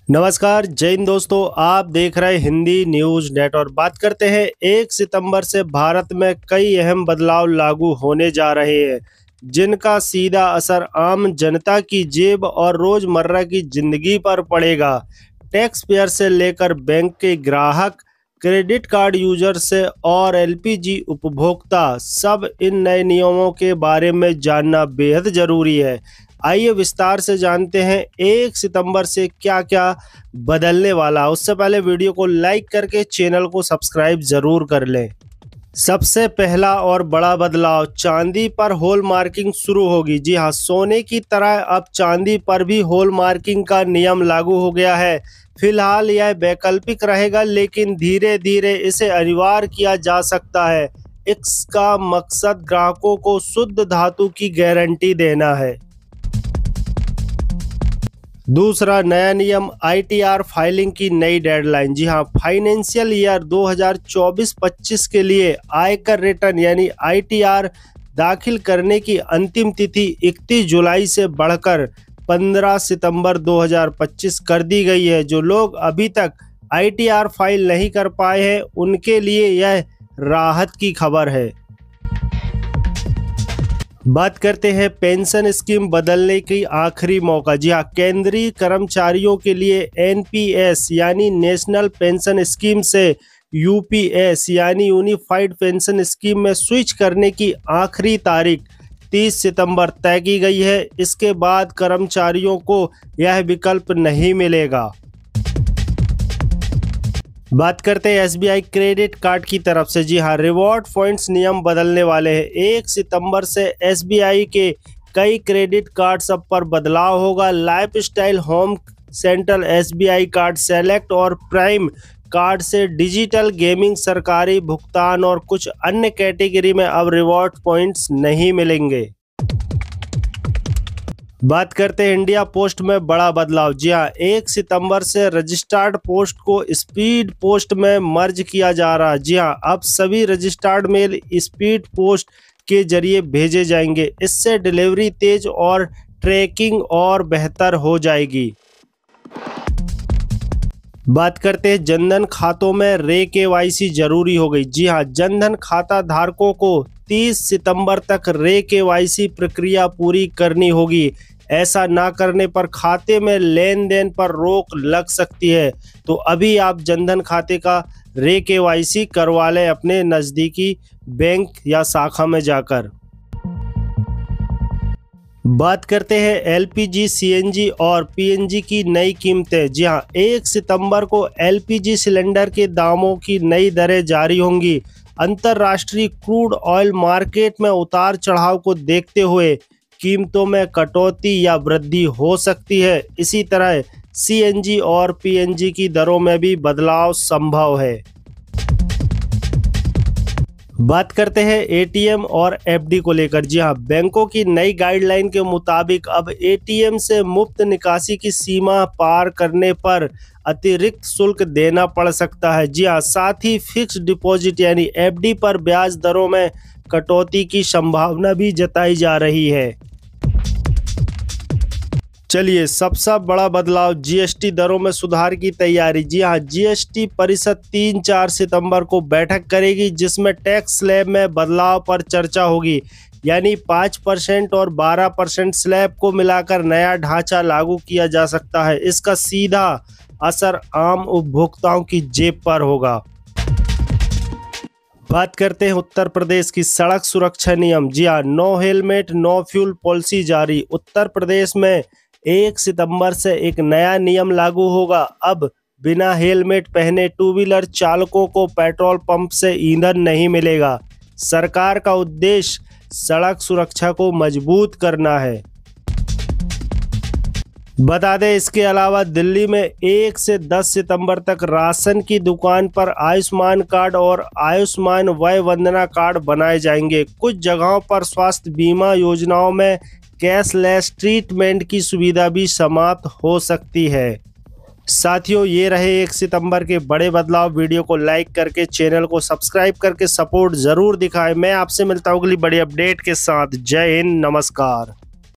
नमस्कार जय हिंद दोस्तों, आप देख रहे हिंदी न्यूज नेट और बात करते हैं 1 सितंबर से भारत में कई अहम बदलाव लागू होने जा रहे हैं, जिनका सीधा असर आम जनता की जेब और रोजमर्रा की जिंदगी पर पड़ेगा। टैक्स पेयर से लेकर बैंक के ग्राहक, क्रेडिट कार्ड यूजर से और एलपीजी उपभोक्ता, सब इन नए नियमों के बारे में जानना बेहद जरूरी है। आइए विस्तार से जानते हैं 1 सितंबर से क्या क्या बदलने वाला। उससे पहले वीडियो को लाइक करके चैनल को सब्सक्राइब जरूर कर लें। सबसे पहला और बड़ा बदलाव, चांदी पर हॉल मार्किंग शुरू होगी। जी हाँ, सोने की तरह अब चांदी पर भी हॉल मार्किंग का नियम लागू हो गया है। फिलहाल यह वैकल्पिक रहेगा, लेकिन धीरे धीरे इसे अनिवार्य किया जा सकता है। इसका मकसद ग्राहकों को शुद्ध धातु की गारंटी देना है। दूसरा नया नियम, आईटीआर फाइलिंग की नई डेडलाइन। जी हाँ, फाइनेंशियल ईयर 2024-25 के लिए आयकर रिटर्न यानी आईटीआर दाखिल करने की अंतिम तिथि 31 जुलाई से बढ़कर 15 सितंबर 2025 कर दी गई है। जो लोग अभी तक आईटीआर फाइल नहीं कर पाए हैं, उनके लिए यह राहत की खबर है। बात करते हैं पेंशन स्कीम बदलने की आखिरी मौका। जी हाँ, केंद्रीय कर्मचारियों के लिए एनपीएस यानी नेशनल पेंशन स्कीम से यूपीएस यानी यूनिफाइड पेंशन स्कीम में स्विच करने की आखिरी तारीख 30 सितंबर तय की गई है। इसके बाद कर्मचारियों को यह विकल्प नहीं मिलेगा। बात करते हैं एसबीआई क्रेडिट कार्ड की तरफ से। जी हाँ, रिवॉर्ड पॉइंट्स नियम बदलने वाले हैं। 1 सितंबर से एसबीआई के कई क्रेडिट कार्ड सब पर बदलाव होगा। Lifestyle, home, central SBI card, select और प्राइम कार्ड से डिजिटल गेमिंग, सरकारी भुगतान और कुछ अन्य कैटेगरी में अब रिवॉर्ड पॉइंट्स नहीं मिलेंगे। बात करते हैं इंडिया पोस्ट में बड़ा बदलाव। जी हाँ, 1 सितंबर से रजिस्टर्ड पोस्ट को स्पीड पोस्ट में मर्ज किया जा रहा है। जी हाँ, अब सभी रजिस्टर्ड मेल स्पीड पोस्ट के जरिए भेजे जाएंगे। इससे डिलीवरी तेज और ट्रैकिंग और बेहतर हो जाएगी। बात करते हैं जनधन खातों में रे केवाईसी जरूरी हो गई। जी हाँ, जनधन खाता धारकों को 30 सितंबर तक रे केवाईसी प्रक्रिया पूरी करनी होगी। ऐसा ना करने पर खाते में लेन देन पर रोक लग सकती है। तो अभी आप जनधन खाते का रे केवाईसी करवा लें अपने नज़दीकी बैंक या शाखा में जाकर। बात करते हैं एलपीजी, सीएनजी और पीएनजी की नई कीमतें। जी हाँ, 1 सितंबर को एलपीजी सिलेंडर के दामों की नई दरें जारी होंगी। अंतर्राष्ट्रीय क्रूड ऑयल मार्केट में उतार चढ़ाव को देखते हुए कीमतों में कटौती या वृद्धि हो सकती है। इसी तरह सीएनजी और पीएनजी की दरों में भी बदलाव संभव है। बात करते हैं एटीएम और एफडी को लेकर। जी हाँ, बैंकों की नई गाइडलाइन के मुताबिक अब एटीएम से मुफ्त निकासी की सीमा पार करने पर अतिरिक्त शुल्क देना पड़ सकता है। जी हाँ, साथ ही फिक्स्ड डिपॉजिट यानी एफडी पर ब्याज दरों में कटौती की संभावना भी जताई जा रही है। चलिए, सबसे बड़ा बदलाव, जीएसटी दरों में सुधार की तैयारी। जी हाँ, जीएसटी परिषद 3-4 सितंबर को बैठक करेगी, जिसमें टैक्स स्लैब में बदलाव पर चर्चा होगी। यानी 5% और 12% स्लैब को मिलाकर नया ढांचा लागू किया जा सकता है। इसका सीधा असर आम उपभोक्ताओं की जेब पर होगा। बात करते हैं उत्तर प्रदेश की सड़क सुरक्षा नियम। जी हाँ, no helmet no fuel policy जारी। उत्तर प्रदेश में 1 सितंबर से एक नया नियम लागू होगा। अब बिना हेलमेट पहने टू व्हीलर चालकों को पेट्रोल पंप से ईंधन नहीं मिलेगा। सरकार का उद्देश्य सड़क सुरक्षा को मजबूत करना है। बता दें, इसके अलावा दिल्ली में 1 से 10 सितंबर तक राशन की दुकान पर आयुष्मान कार्ड और आयुष्मान वय वंदना कार्ड बनाए जाएंगे। कुछ जगहों पर स्वास्थ्य बीमा योजनाओं में कैशलेस ट्रीटमेंट की सुविधा भी समाप्त हो सकती है। साथियों, ये रहे 1 सितंबर के बड़े बदलाव। वीडियो को लाइक करके चैनल को सब्सक्राइब करके सपोर्ट जरूर दिखाएं। मैं आपसे मिलता हूँ अगली बड़ी अपडेट के साथ। जय हिंद, नमस्कार।